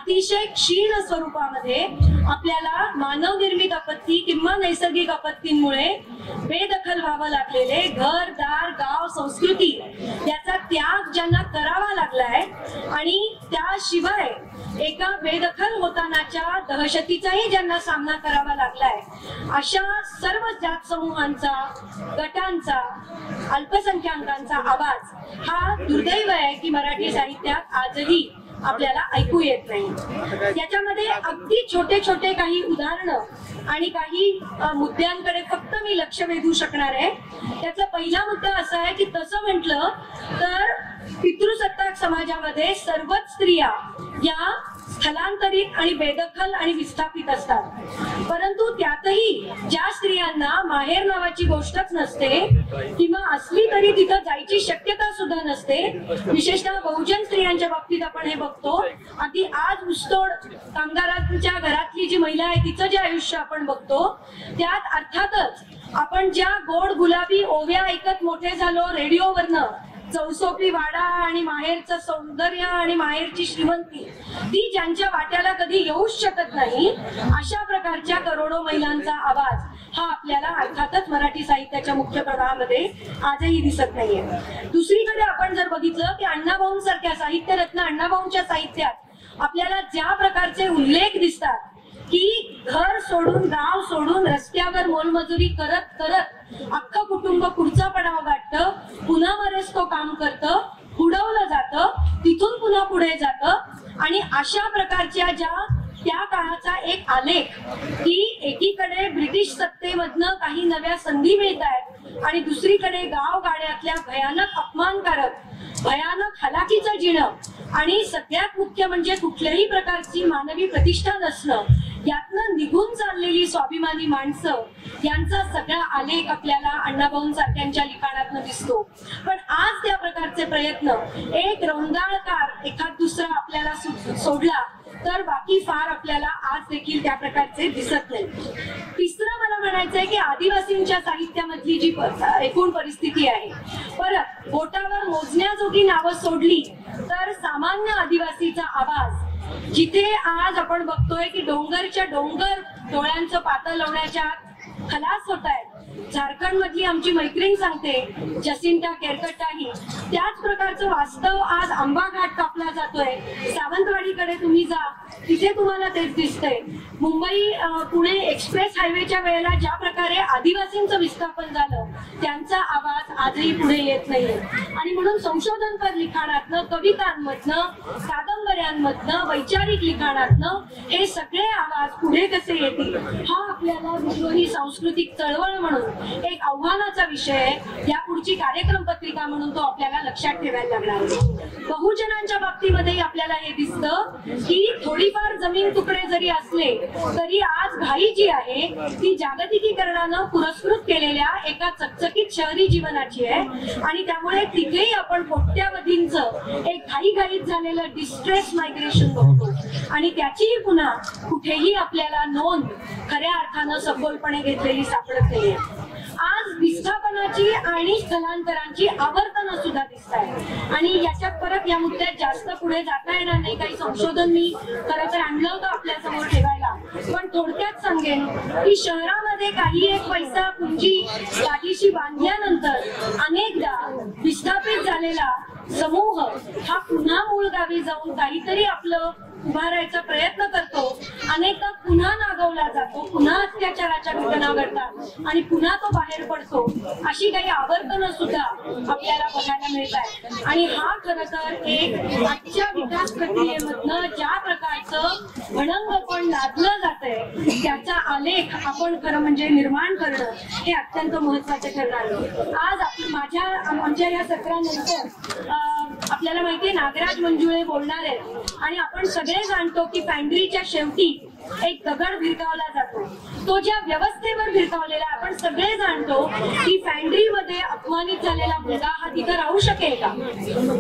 अतिशय क्षीण स्वरूपामध्ये आपल्याला मानवनिर्मित आपत्ती किंवा नैसर्गिक आपत्तींमुळे बेदखल व्हावं लागलेले घर, दार, गाव, संस्कृती याचा त्याग ज्यांना करावा लागलाय आणि त्याशिवाय एका बेदखल होतानाच्या दहशतीचाही ज्यांना सामना करावा लागलाय, अशा सर्व जात समूहांचा, गटांचा, अल्पसंख्याकांचा आवाज हा दुर्दैव आहे की मराठी साहित्यात आजही आपल्याला ऐकू येत नाही। याच्यामध्ये अगदी छोटे छोटे काही उदाहरणं आणि काही मुद्द्यांकडे फक्त मी लक्ष वेधू शकणार आहे। त्याचा पहिला मुद्दा असा आहे की तसं म्हटलं तर पितृसत्ताक समाजामध्ये सर्वच स्त्रिया या स्थलांतरित आणि बेदखल आणि विस्थापित असतात, परंतु त्यातही ज्या स्त्रियांना माहेर नावाची गोष्टच नसते किंवा असली तरी तिथं जायची शक्यता सुद्धा नसते, विशेषतः बहुजन स्त्रियांच्या बाबतीत आपण हे बघतो। अगदी आज ऊसतोड कामगारांच्या घरातली जी महिला आहे तिचं जे आयुष्य आपण बघतो, त्यात अर्थातच आपण ज्या गोड गुलाबी ओव्या ऐकत मोठे झालो रेडिओवरनं, चौसोपी वाडा आणि माहेरचं सौंदर्य आणि माहेरची श्रीमंती, ती ज्यांच्या वाट्याला कधी येऊच शकत नाही, अशा प्रकारच्या करोडो महिलांचा आवाज हा आपल्याला अर्थातच मराठी साहित्याच्या मुख्य प्रवाहामध्ये आजही दिसत नाहीये। दुसरीकडे आपण जर बघितलं की अण्णाभाऊंसारख्या साहित्यरत्न अण्णाभाऊंच्या साहित्यात आपल्याला ज्या प्रकारचे उल्लेख दिसतात की घर सोडून, गाव सोडून, रस्त्यावर मोलमजुरी करत करत अख्खं कुटुंब पुढचा पडाव गाठतं, पुन्हा बरेच तो काम करतं, पुढवलं जातं, तिथून पुन्हा पुढे जातं आणि अशा प्रकारच्या ज्या त्या काळाचा एक आलेख की एकीकडे ब्रिटिश सत्तेमधनं काही नव्या संधी मिळत आहेत आणि दुसरीकडे गाव गाड्यातल्या भयानक अपमानकारक, भयानक हलाखीचं जीणं आणि सगळ्यात मुख्य म्हणजे कुठल्याही प्रकारची मानवी प्रतिष्ठा नसणं, यातनं निघून चाललेली स्वाभिमानी माणसं यांचा सगळा आलेख आपल्याला अण्णाभाऊंसारख्यांच्या लिखाणातनं दिसतो। पण आज त्या प्रकारचे प्रयत्न एक रौंदाळकार एखाद दुसरा आपल्याला सोडला तर बाकी फार आपल्याला आज देखील त्या प्रकारचे दिसत नाही। तिसरं मला म्हणायचंय की आदिवासींच्या साहित्यामधली जी एकूण परिस्थिती आहे, परत बोटावर मोजण्याजोगी नावं सोडली तर सामान्य आदिवासीचा आवाज जिथे आज आपण बघतोय की डोंगरच्या डोंगर डोळ्यांचं पातळ लावण्याच्या खलास होत आहेत। झारखंड मधली आमची मैत्रीण सांगते जसिंटा केरकट्टाही, त्याच प्रकारचं वास्तव आज आंबा घाट कापला जातोय। सावंतवाडीकडे तुम्ही जा, तिथे तुम्हाला तेच दिसतंय। मुंबई पुणे एक्सप्रेस हायवेच्या वेळेला ज्या प्रकारे आदिवासींचं विस्थापन झालं, त्यांचा आवाज आजही पुढे येत नाहीये आणि म्हणून संशोधनपर लिखाणातनं, कवितांमधनं, कादंबऱ्यांमधनं, वैचारिक लिखाणातनं हे सगळे आवाज पुढे कसे येतील हा आपल्याला विश्वही सांस्कृतिक चळवळ म्हणून एक आव्हानाचा विषय आहे। या पुढची कार्यक्रम पत्रिका म्हणून तो आपल्याला लक्षात ठेवायला लागणार आहे। बहुजनांच्या बाबतीमध्ये आपल्याला हे दिसतं की थोडीफार जमीन तुकडे जरी असले तरी आज घाई जी आहे ती जागतिकीकरणानं पुरस्कृत केलेल्या एका चकचकीत शहरी जीवनाची आहे आणि त्यामुळे तिथेही आपण कोट्यावधींचं एक घाईघाईत झालेलं डिस्ट्रेस मायग्रेशन बघतो आणि त्याचीही पुन्हा कुठेही आपल्याला नोंद खऱ्या अर्थानं सखोलपणे घेतलेली सापडत नाहीये। आज विस्थापनाची आणि स्थलांतरांची आवर्तनं सुद्धा दिसत आहे आणि याच्यात परत या मुद्द्यात जास्त पुढे जाता येणार नाही। काही संशोधन मी खरं तर आणलं होतं आपल्या समोर ठेवायला, पण थोडक्यात सांगेन की शहरामध्ये काही एक पैसा पुंजी गाठीशी बांधल्यानंतर अनेकदा विस्थापित झालेला समूह हा पुन्हा मूळ गावी जाऊन काहीतरी आपलं उभारायचा प्रयत्न करतो, अनेकदा पुन्हा नागवला जातो, पुन्हा अत्याचाराच्या घटना घडतात आणि पुन्हा तो बाहेर पडतो। अशी काही आवर्तनं सुद्धा आपल्याला बघायला मिळत आहे आणि हा खरं तर एक आजच्या विकास प्रक्रियेमधनं ज्या प्रकारचं भणंगपण लादलं जातंय त्याचा आलेख आपण खरं म्हणजे निर्माण करणं हे अत्यंत महत्वाचे ठरणार आहे। आज आमच्या या सत्रानंतर आपल्याला माहितीये नागराज मंजुळे बोलणार आहेत आणि आपण सगळे जाणतो की पॅन्ड्रीच्या शेवटी एक दगड भिरकावला जातो, तो ज्या व्यवस्थेवर भिरकावलेला आपण सगळे जाणतो की फॅन्ड्रीमध्ये अपमानित झालेला मुलगा हा तिथं राहू शकेल का?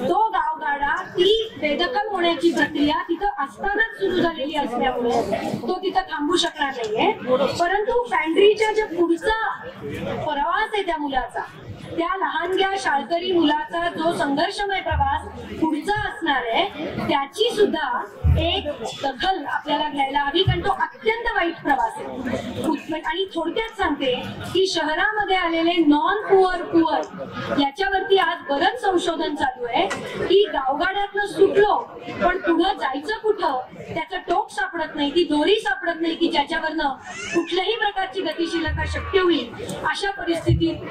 तो गावगाडा ती बेदखल होण्याची प्रक्रिया तिथं असतानाच सुरू झालेली असल्यामुळे तो तिथं थांबू शकणार नाहीये, परंतु फॅन्ड्रीच्या ज्या पुढचा प्रवास आहे त्या मुलाचा त्या लहानग्या शाळकरी मुलाचा जो संघर्षमय प्रवास पुढचा असणार आहे त्याची सुद्धा एक दखल आपल्याला घ्यायला हवी, कारण तो अत्यंत वाईट प्रवास आहे. आणि थोडक्यात सांगते की शहरामध्ये आलेले नॉन पुअर याच्यावरती आज बरंच संशोधन चालू आहे की गावगाड्यातनं सुटलो पण पुढं जायचं कुठं त्याचं टोक सापडत नाही, ती दोरी सापडत नाही की ज्याच्यावरनं कुठल्याही प्रकारची गतिशीलता शक्य होईल. अशा परिस्थितीत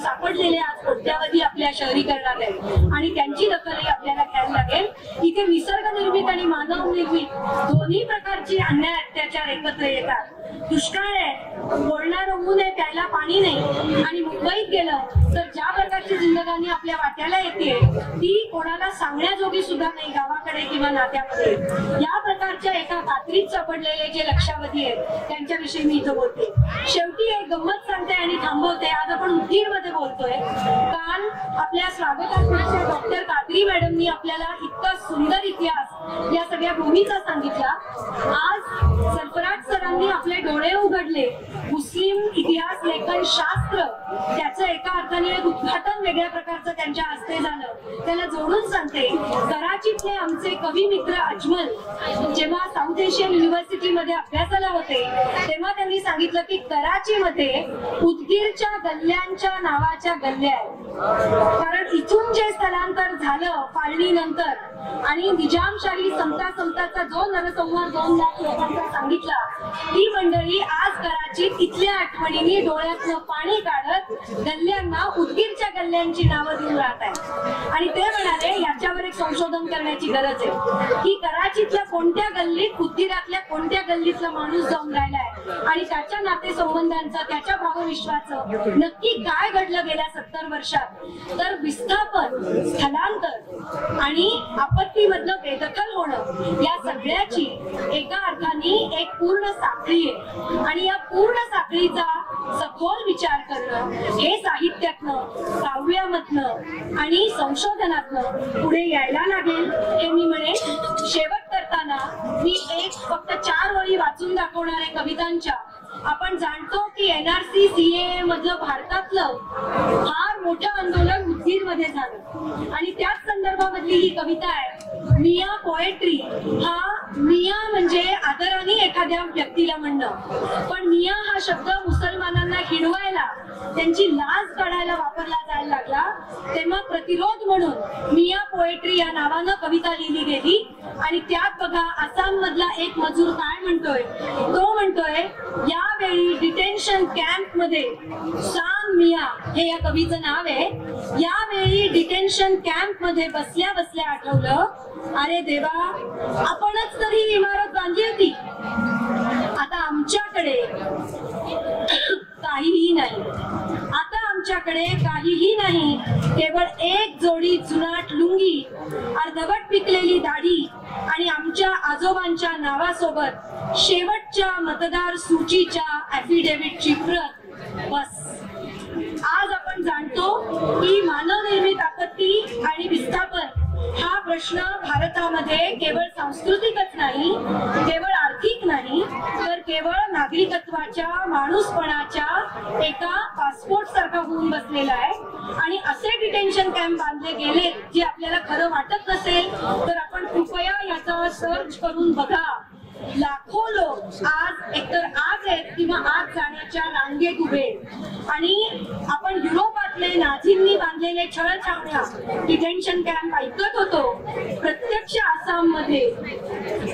सापडलेले आज कोट्यावधी आपल्या शहरीकरणात आहेत आणि त्यांची दखलही आपल्याला घ्यायला लागेल. इथे निसर्ग निर्मित आणि मानव निर्मित दोन्ही प्रकारची अन्याय अत्याचार एकत्र येतात. दुष्काळ आहे, बोलणारं ऊन आहे, प्यायला पाणी नाही, आणि मुंबईत गेलं तर ज्या प्रकारची जिंदगानी आपल्या वाट्याला येते ती कोणाला सांगण्याजोगी सुद्धा नाही गावाकडे किंवा नात्यामध्ये. या प्रकारच्या एका कात्रीत सापडलेले जे लक्षावधी आहेत त्यांच्याविषयी मी इथं बोलते. शेवटी एक गंमत सांगते आणि थांबवते. आज आपण उदगीर मध्ये बोलतोय. काल आपल्या स्वागताध्यक्ष डॉक्टर कात्री मॅडमनी आपल्याला इतका सुंदर इतिहास या सगळ्या भूमीचा सांगितला. आज सरफराज सरांनी आपले डोळे उघडले. मुस्लिम इतिहास लेखन शास्त्र त्याचं एका अर्थाने एक उद्घाटन वेगळ्या प्रकारचं त्यांच्या हस्ते झालं. त्याला जोडून सांगते, कराचीतले आमचे कवी मित्र अजमल जेव्हा साऊथ एशियन युनिव्हर्सिटीमध्ये अभ्यासाला होते तेव्हा त्यांनी सांगितलं की कराचीमध्ये उदगीरच्या गल्ल्यांच्या नावाच्या गल्ल्या आहेत. कारण इथून जे स्थलांतर झालं फाळणीनंतर आणि निजामशाही समताचा जो नरसंहार 2 लाख लोकांचा सांगितला, ती मंडळी आज कराचीत इथल्या आठवणींनी डोळ्यातनं पाणी काढत गल्ल्यांना उदगीरच्या गल्ल्यांची नावं देऊन राहत आहेत. आणि ते म्हणाले याच्यावर एक संशोधन करण्याची गरज आहे की कराचीतल्या कोणत्या गल्लीत उदगीरातल्या कोणत्या गल्लीतला माणूस जाऊन राहिलाय आणि त्याच्या नातेसंबंधांचं त्याच्या भावविश्वाचं नक्की काय घडलं गेल्या 70 वर्षात. तर विस्थापन, स्थलांतर आणि आपत्तीमधलं बेदखल होणं या सगळ्याची एका अर्थाने एक पूर्ण साखळी आहे. आणि या पूर्ण साखळीचा सखोल विचार करणं हे साहित्यातनं, काव्यामधनं आणि संशोधनातनं पुढे यायला लागेल हे मी म्हणेन. शेवट करताना मी एक फक्त 4 वळी वाचून दाखवणार आहे कवितांच्या. आपण जाणतो की NRC CAA मधलं भारतातलं फार मोठं आंदोलन उदगीर मध्ये झालं आणि त्याच संदर्भामधली ही कविता आहे. मिया पोएट्री. हा मिया म्हणजे आदराने एखाद्या व्यक्तीला म्हणणं, पण मिया हा शब्द मुसलमानांना हिडवायला, त्यांची लाज काढायला वापरला जायला लागला. तेव्हा प्रतिरोध म्हणून मिया पोएट्री या नावानं कविता लिहिली गेली. आणि त्यात बघा आसाम मधला एक मजूर काय म्हणतोय, तो म्हणतोय यावेळी डिटेन्शन कॅम्प मध्ये सान मिया हे या कवीचं नाव आहे. यावेळी डिटेन्शन कॅम्प मध्ये बसल्या बसल्या आठवलं, अरे देवा आपणच तर ही इमारत बांधली होती. आता आमच्याकडे काहीही नाही. आता आमच्याकडे काहीही नाही, केवळ एक जोडी जुनाट लुंगी, अर्धवट पिकलेली दाढी आणि आमच्या आजोबांच्या नावासोबत शेवटच्या मतदार सूचीच्या ऍफिडेव्हिटची प्रत. बस. आज आपण जाणतो की मानवनिर्मित आपत्ती आणि विस्थापन हा प्रश्न भारतामध्ये केवळ सांस्कृतिकच नाही, केवळ आर्थिक नाही, तर केवळ नागरिकत्वाच्या, माणूसपणाच्या एका पासपोर्ट सारखा होऊन बसलेला आहे. आणि असे डिटेन्शन कॅम्प बांधले गेले जे आपल्याला खरं वाटत नसेल तर आपण कृपया याचा सर्च करून बघा. लाखो लोक आज एकतर आज आहेत किंवा आज जाण्याच्या रांगेत उभे. आणि आपण युरोपातले नाझींनी बांधलेले छळछावण्या, डिटेन्शन कॅम्प ऐकत होतो. प्रत्यक्ष आसाम मध्ये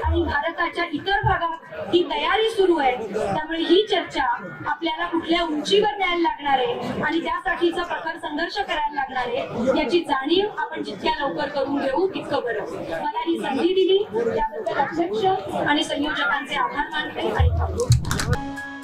आणि भारताच्या इतर भागात ही तयारी सुरू आहे. त्यामुळे ही चर्चा आपल्याला कुठल्या उंचीवर न्यायला लागणार आहे आणि त्यासाठीचा प्रखर संघर्ष करायला लागणार आहे याची जाणीव आपण जितक्या लवकर करून घेऊ तितकं बरं. मला ही संधी दिली त्याबद्दल अध्यक्ष आणि संयोजकांचे आभार मानते आणि